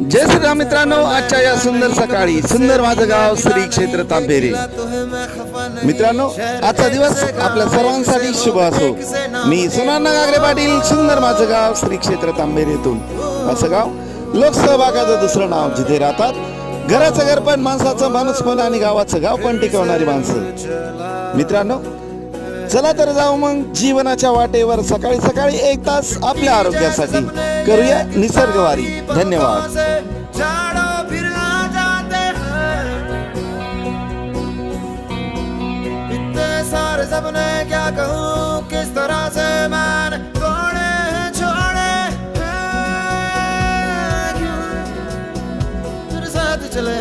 जय श्रीराम मित्रांनो, आजच्या या सुंदर सकाळी सुंदर माझं गाव श्री क्षेत्र तांबेरे. मित्रांनो, आजचा दिवस आपल्या सर्वांसाठी शुभ असो. मी सुनाना गागरे पाटील, सुंदर माझं गाव श्री क्षेत्र तांबेरेतून. असं गाव लोकसहभागाचं दुसरं नाव, जिथे राहतात घराचं घर पण, माणसाचं माणूस पण आणि गावाचं गाव पण टिकवणारी माणसं. मित्रांनो, चला तर जाऊ मग जीवनाच्या वाटेवर. सकाळी सकाळी एक तास आपल्या आरोग्यासाठी करूया निसर्गवारी. धन्यवाद. सारे सपने क्या कहूँ, किस तरह से मैंने तोड़े छोड़े, क्यों तेरे साथ चले